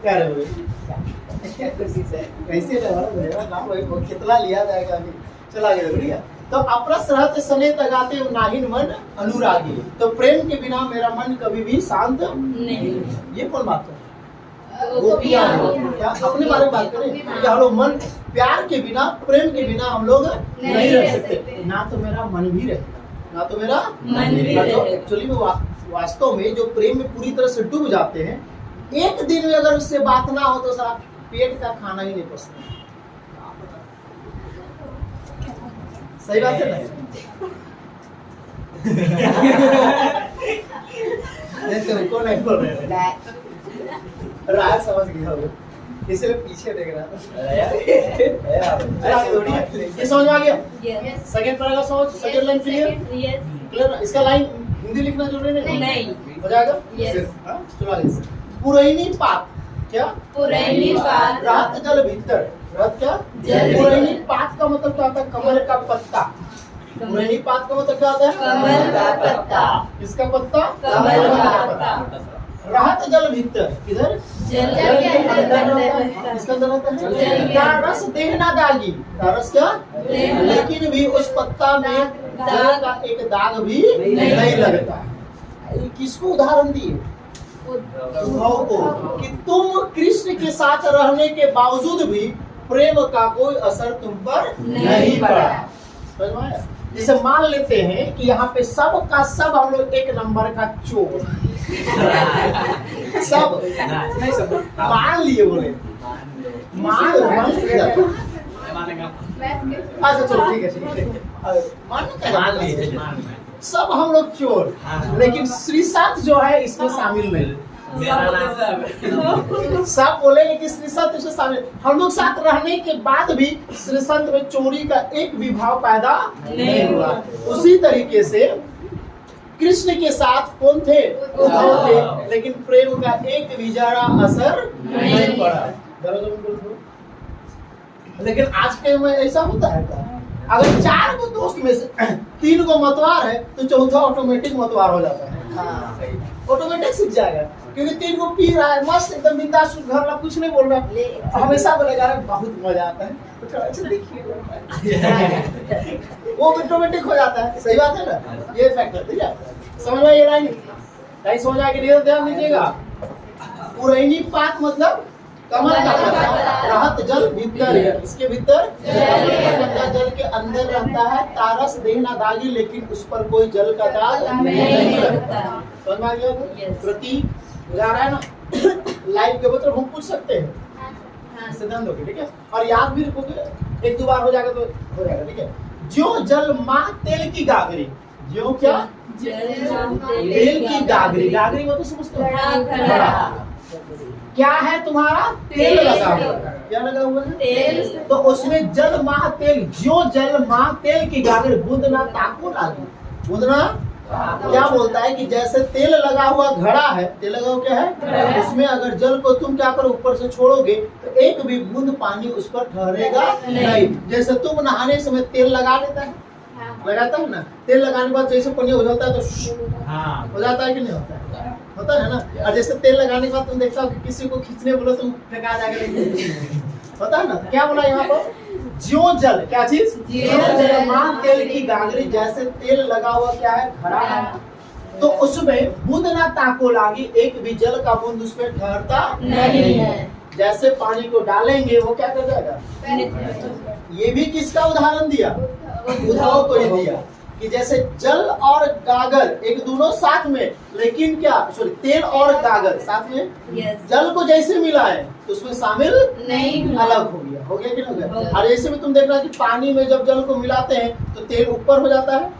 क्या रहे हुए खुशी से कैसे नाम वही कितना लिया जाएगा अभी। चला गया बढ़िया। तो अप्रस रहत सने तगाते नाहिन मन अनुरागी। तो प्रेम के बिना मेरा मन कभी भी शांत नहीं। ये कौन बात है? गोपियां। क्या अपने बारे में बात करें कि हम लोग मन, प्यार के बिना, प्रेम के बिना हम लोग नहीं रह सकते। ना तो मेरा मन भी रहेगा, ना तो मेरा मन भी रहेगा। एक्चुअली में वास्तव में जो प्रेम में पूरी तरह से डूब जाते हैं, एक दिन में अगर उससे बात ना हो तो सारा पेट का खाना ही नहीं पचता। सही बात है ना? तुमको नहीं बोल रहे, राज समझ गया हो, इसलिए पीछे देख रहा था। ये समझ में आ गया? सेकंड पैराग्राफ समझ, सेकंड लाइन क्लियर? क्लियर? इसका लाइन हिंदी लिखना जरूरी नहीं हो जाएगा? चलो आगे। पुरैनी पात। क्या? पुरैनी पात रात जल भीतर। रात क्या? पुरैनी पात का मतलब क्या होता है? कमल का पत्ता। पुरैनी पात का मतलब क्या होता है? कमल का पत्ता। किसका पत्ता? कमल का पत्ता। राहत जल भीतर, किधर? जल के अंदर रहता है। किसके अंदर रहता है? रस देहना दागी। रस क्या? लेकिन भी उस पत्ता में जल का एक दाग भी नहीं लगता। किसको उदाहरण दिए? उद्धव को, कि तुम कृष्ण के साथ रहने के बावजूद भी प्रेम का कोई असर तुम पर नहीं पड़ा। समझ में आया? जैसे मान लेते हैं कि यहाँ पे सब का सब हम लोग एक नंबर का चोर सब मान लिए, बोले अच्छा चलो ठीक है, मान सब हम लोग चोर, लेकिन श्रीसंत जो है इसमें शामिल नहीं। सब बोले लेकिन श्रीसंत इसमें शामिल। हम लोग साथ रहने के बाद भी श्रीसंत में चोरी का एक भी भाव पैदा नहीं हुआ। उसी तरीके से कृष्ण के साथ कौन थे? उद्धव थे, लेकिन प्रेम का एक भी जरा असर नहीं पड़ा। लेकिन आज के में ऐसा होता है क्या? अगर 4 को दोस्त में से 3 को मतवार है तो चौथा ऑटोमेटिक मतवार हो जाता है। ऑटोमेटिक सीख जाएगा, क्योंकि 3 को पी रहा है मस्त एकदम बिंदास, घर वाला कुछ नहीं बोल रहा, हमेशा बोलेगा अरे बहुत मजा आता है, वो ऑटोमेटिक हो जाता है। सही बात है ना? ये फैक्टर ठीक है, समझ में? ये लाइन कहीं समझ आके नहीं, ध्यान दीजिएगा। पुरैनी पात मतलब कमल का पत्ता, राहत जल भीतर है। इसके भीतर पत्ता जल के अंदर रहता है। तारस देहना दागी, लेकिन उस पर कोई जल का दाग नहीं लगता। समझ में आ गया? प्रतीक जा रहा है ना? लाइव के मतलब हम पूछ सकते हैं, ध्यान दोगे ठीक है, और याद भी रखोगे। 1-2 बार हो जाएगा तो हो जाएगा ठीक है। जो जल माह तेल की गागरी, ज्यों क्या तेल की गागरी, गागरी मतलब समझते हो घड़ा। क्या है तुम्हारा तेल लगा हुआ है, क्या लगा हुआ है तेल। तो उसमें जल माह तेल, ज्यों जल माह तेल की गागरी बूंदना ताको लागी। बूंदना क्या बोलता है कि जैसे तेल लगा हुआ घड़ा है, तेल लगा हुआ क्या है, उसमें अगर जल को तुम क्या करो ऊपर से छोड़ोगे तो एक भी बूंद पानी उस पर ठहरेगा नहीं। जैसे तुम नहाने समय तेल लगा देता है, लगाता है ना, तेल लगाने के बाद जैसे पानी उछलता है तो हो जाता है कि नहीं होता है, होता है ना। और जैसे तेल लगाने के बाद तुम देखता हो कि किसी को खींचने बोलो तुम फेंका जाएगा, होता है ना। क्या बोला यहाँ पर, ज्यों जल, क्या चीज, ज्यों जल माह तेल की गागरी, जैसे तेल लगा हुआ क्या है घड़ा है, तो उसमें बूंद ना ताको लागी, एक भी जल का बूंद उसमें ठहरता नहीं है। जैसे पानी को डालेंगे वो क्या कर जाएगा। ये भी किसका उदाहरण दिया, उद्धव को ही दिया कि जैसे जल और गागर एक दोनों साथ में, लेकिन क्या सॉरी तेल और गागर साथ में, जल को जैसे मिलाए तो उसमें शामिल नहीं, अलग हो गया, हो गया कि नहीं हो गया। और ऐसे में तुम देख रहा कि पानी में जब जल को मिलाते हैं तो तेल ऊपर हो जाता है,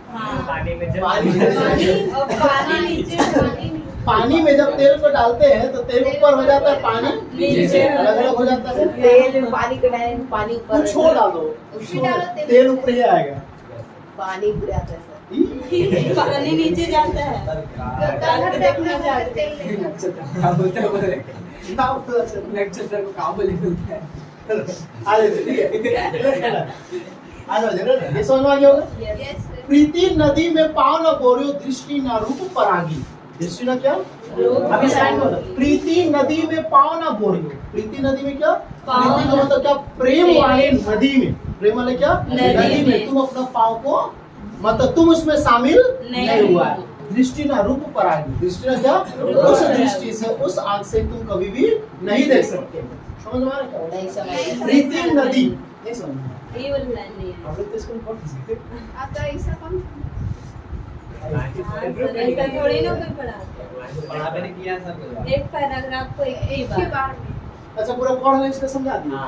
पानी में जब तेल को डालते हैं तो तेल ऊपर हो जाता है, पानी नीचे अलग अलग हो जाता है। तेल में पानी को डालें, पानी ऊपर कुछ छोड़ डाल दो, तेल ऊपर ही आएगा, पानी ऊपर आता है सर, पानी नीचे जाता है। देखना चाहते नक्षत्र को कहाँ बोले बोलते हैं। ये समझ में आ गया होगा। प्रीति नदी में पाँव न बोरियो, दृष्टि न रूप परागी। दृष्टि न क्या, अभी साइड में प्रीति नदी में पाँव न बोरियो। प्रीति नदी में क्या, प्रीति का मतलब क्या, प्रेम वाले नदी में, प्रेम वाले क्या नदी में तुम अपना पाँव को, मतलब तुम उसमें शामिल नहीं हुआ है। दृष्टि न रूप परागी, दृष्टि न क्या, उस दृष्टि से उस आंख से तुम कभी भी नहीं देख सकते। समझ में आ रहा है नहीं समझ, प्रीति नदी नहीं समझ में, ये वाला लाइन नहीं है। हम लोग तो इसको पढ़ सकते हैं। आता ऐसा कम, ऐसा थोड़ी ना कोई पढ़ा, मैंने किया सर, एक पैराग्राफ को एक ही बार। अच्छा पूरा पढ़ लें, इसका समझा दिया।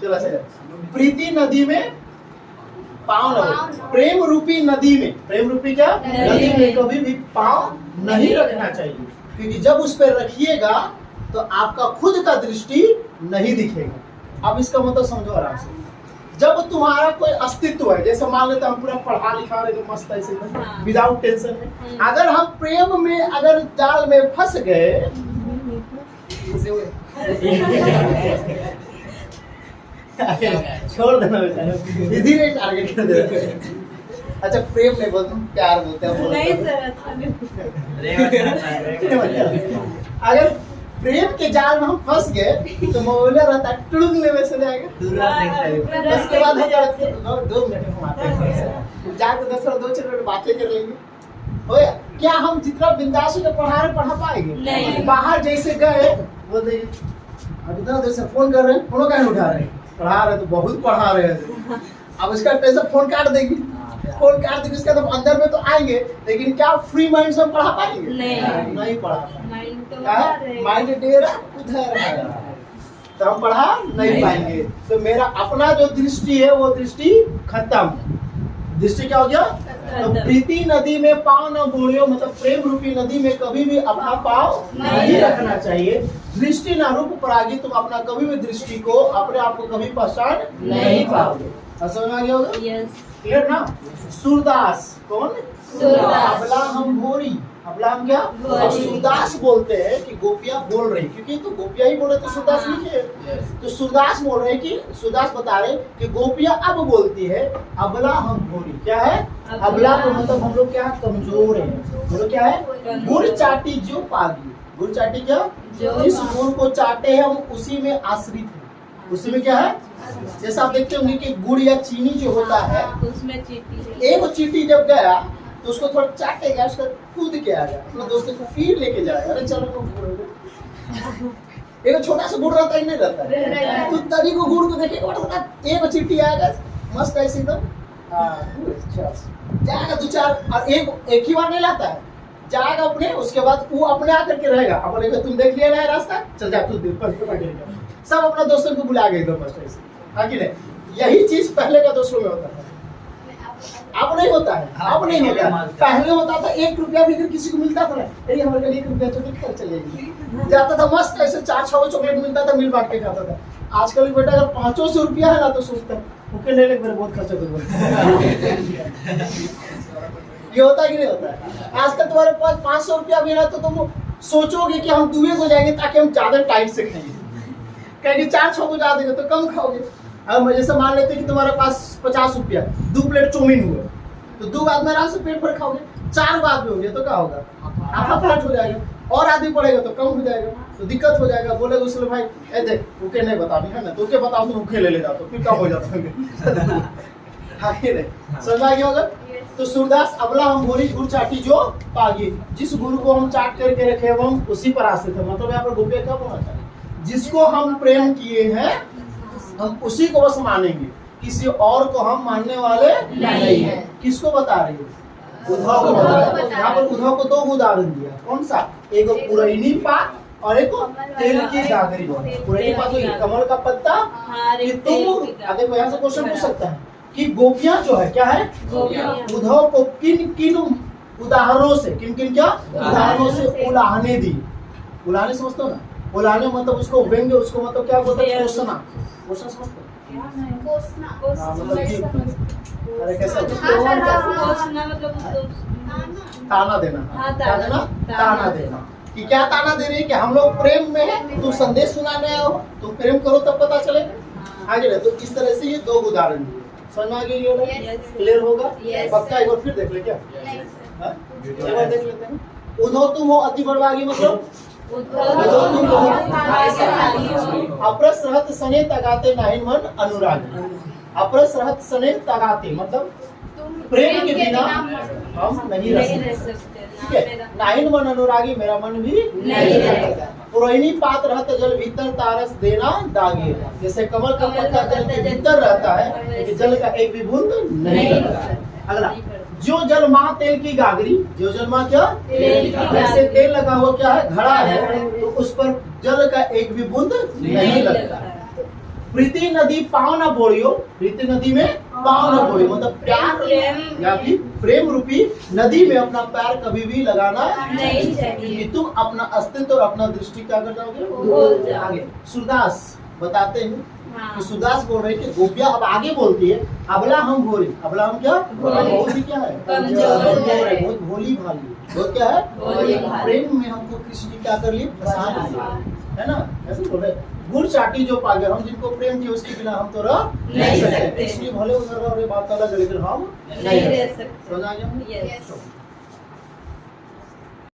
चलो अच्छा, प्रीति नदी में पाँव न, प्रेम रूपी नदी में, प्रेम रूपी क्या नदी में कभी भी पाँव नहीं रखना चाहिए, क्योंकि जब उस पर रखिएगा तो आपका खुद का दृष्टि नहीं दिखेगा। अब इसका मतलब समझो आराम से, जब तुम्हारा कोई अस्तित्व है, जैसे मान लेते हम पूरा पढ़ा लिखा रहे तो मस्त ऐसे विदाउट टेंशन में, अगर हम प्रेम में अगर जाल में फंस गए छोड़ देना बेचारा, धीरे टारगेट कर देना। अच्छा प्रेम नहीं बोलते, प्यार बोलते हैं। नहीं सर, अच्छा नहीं। अगर प्रेम के जाल में हम फंस गए तो मोबाइल रहता है टुड़ुक लेवे से जाएगा, उसके बाद हम 2 मिनट में आते हैं, जाकर 10 मिनट बातें कर लेंगे, हो या क्या हम जितना बिंदास होकर पढ़ा पाएंगे नहीं। बाहर जैसे गए बोल देंगे अब इतना देर से फोन कर रहे हैं, फोन कहीं उठा रहे हैं, पढ़ा रहे तो बहुत पढ़ा रहे हैं, अब इसका टेंशन फोन काट देंगे, फोन काट देंगे, उसके बाद अंदर में तो आएंगे, लेकिन क्या फ्री माइंड से हम पढ़ा पाएंगे, नहीं पढ़ा पाएंगे, माइंड डेरा उधर है, तो हम पढ़ा नहीं पाएंगे। तो मेरा अपना जो दृष्टि है वो दृष्टि खत्म। दृष्टि क्या हो गया, तो प्रीति नदी में पाँव न बोलियो, मतलब प्रेम रूपी नदी में कभी भी अपना पाँव नहीं रखना चाहिए। दृष्टि न रूप परागी, तुम अपना कभी भी दृष्टि को, अपने आप को कभी पहचान नहीं पाओगे। समझ में आ गया होगा, क्लियर ना। सूरदास कौन, अबला हम भोरी, अबला हम क्या, और सूरदास बोलते हैं कि गोपियां बोल रही, क्योंकि तो गोपियां ही बोले तो सूरदास लिखे, तो सूरदास बोल रहे हैं कि सूरदास बता रहे कि गोपियां अब बोलती है अबला हम भोरी। क्या है अबला को, मतलब हम लोग क्या है, कमजोर है, हम लोग क्या है, गुड़ चाटी जो पागी, गुड़ चाटी क्या, जिस गुड़ को चाटे हैं हम उसी में आश्रित है, उसी में क्या है, जैसा आप देखते होंगे कि गुड़ या चीनी जो होता है उसमें चीटी, एक चीटी जब गया तो उसको थोड़ा चाटेगा, उसका कूद के आएगा, अपने दोस्तों को फिर लेके जाएगा, अरे चलो एक छोटा सा गुड़ रहता है नहीं रहता है, तो तभी को गुड़ को देखेगा, एक चीटी आएगा मस्त ऐसे एकदम जाएगा, 2-4 और एक ही बार नहीं लाता है, जाएगा अपने, उसके बाद वो अपने आकर के रहेगा, अपने को तुम देख लिया ना रास्ता, चल जा तू सब अपना दोस्तों को बुला गए एकदम मस्त ऐसे, हाँ कि नहीं। यही चीज पहले का दोस्तों में होता था, अब नहीं होता है, अब नहीं होता है। पहले होता था 1 रुपया भी अगर किसी को मिलता था ना, अरे हमारे लिए 1 रुपया चॉकलेट खा चलेगी, जाता था मस्त ऐसे 4-6 चॉकलेट मिलता था, मिल बांट के खाता था। आजकल बेटा अगर 500 रुपया है ना तो सोचता है ओके ले ले, मेरे बहुत खर्चा कर। ये होता है कि नहीं होता है? आजकल तुम्हारे पास 500 रुपया भी है ना तो तुम सोचोगे कि हम दुबई को जाएंगे ताकि हम ज्यादा टाइम से खाएंगे, कहेंगे 4-6 को जा देंगे तो कम खाओगे। अब जैसे मान लेते हैं कि तुम्हारे पास 50 रुपया, 2 प्लेट चाउमीन हुआ तो 2 आदमी आराम से पेट भर खाओगे। 4 आदमी होंगे तो क्या होगा, आधा फ्लैट हो जाएगा, और आदमी पड़ेगा तो कम हो जाएगा, तो दिक्कत हो जाएगा। बोलेगा उसने भाई ए देख ओके नहीं बता है ना, तो ओके बताओ तो ओके ले जाओ, तो फिर कम हो जाता है। हाँ ये नहीं समझ आ गया होगा। तो सूरदास अबला हम बोली गुरु चाटी जो पागी, जिस गुरु को हम चाट करके रखे हम उसी पर आश्रित है। मतलब यहाँ पर गोप्य कब होना चाहिए, जिसको हम प्रेम किए हैं हम उसी को बस मानेंगे, किसी और को हम मानने वाले नहीं है। किसको बता रही है, उद्धव को बता रही है। यहाँ पर उद्धव को 2 उदाहरण दिया, कौन सा, एक पुरैनी पात और एक तेल की गागरी। पुरैनी पात तो कमल का पत्ता, कि तुम आगे यहाँ से क्वेश्चन पूछ सकता है कि गोपियां जो है क्या है, उद्धव को किन किन उदाहरणों से, किन किन क्या उदाहरणों से उलाहने दी। उलाहने समझते हो ना, उलाहने मतलब उसको व्यंग्य, उसको मतलब क्या बोलते हैं, कोसना। कोसना समझते हो, मतलब कि अरे कैसा ताना देना, क्या देना, ताना देना। कि क्या ताना दे रही है कि हम लोग प्रेम में है, तुम संदेश सुनाने आए हो तो प्रेम करो तब पता चलेगा आगे रहे। तो इस तरह से ये 2 उदाहरण दिए, समझ में आ गई ये, क्लियर होगा। पक्का एक बार फिर देख ले क्या, एक बार देख लेते हैं। उद्धव तुम हो अति बड़भागी, मतलब अपरस रहत सने तगाते नाहिन मन अनुरागी। अपरस रहत सने तगाते मतलब प्रेम के बिना हम नहीं रह सकते, ठीक है। नाहिन मन अनुरागी, मेरा मन भी नहीं रहता। पुरैनी पात रहत जल भीतर तारस देना दागे, जैसे कमल का पत्ता जल के भीतर रहता है लेकिन जल का एक भी बूंद नहीं रहता है। अगला, जो जल माँ तेल की गागरी, जो जल माँ क्या जैसे तेल लगा हुआ क्या है, घड़ा है, तो उस पर जल का एक भी बूंद नहीं लगता है। प्रीति नदी पाँव न बोड़ियो, प्रीति नदी में पाँव न बोड़ियो मतलब प्यार या फिर प्रेम रूपी नदी में अपना पैर कभी भी लगाना नहीं चाहिए, तुम अपना अस्तित्व और अपना दृष्टि क्या कर जाओगे, आगे। सूरदास बताते हैं कि सूरदास बोल रहे कि गोपिया अब आगे बोलती है, अबला हम भोरी, अबला हम क्या भोली, क्या है बहुत भोली भाली, बहुत क्या है, प्रेम में हमको कृष्ण जी क्या कर लिए, फंसा लिए, है ना, ऐसे बोल रहे। गुड़ चाटी जो पागे, हम जिनको प्रेम किए उसके बिना हम तो रह नहीं सकते, इसलिए भले उधर रह बात अलग, लेकिन हम नहीं रह सकते। समझ आ गया।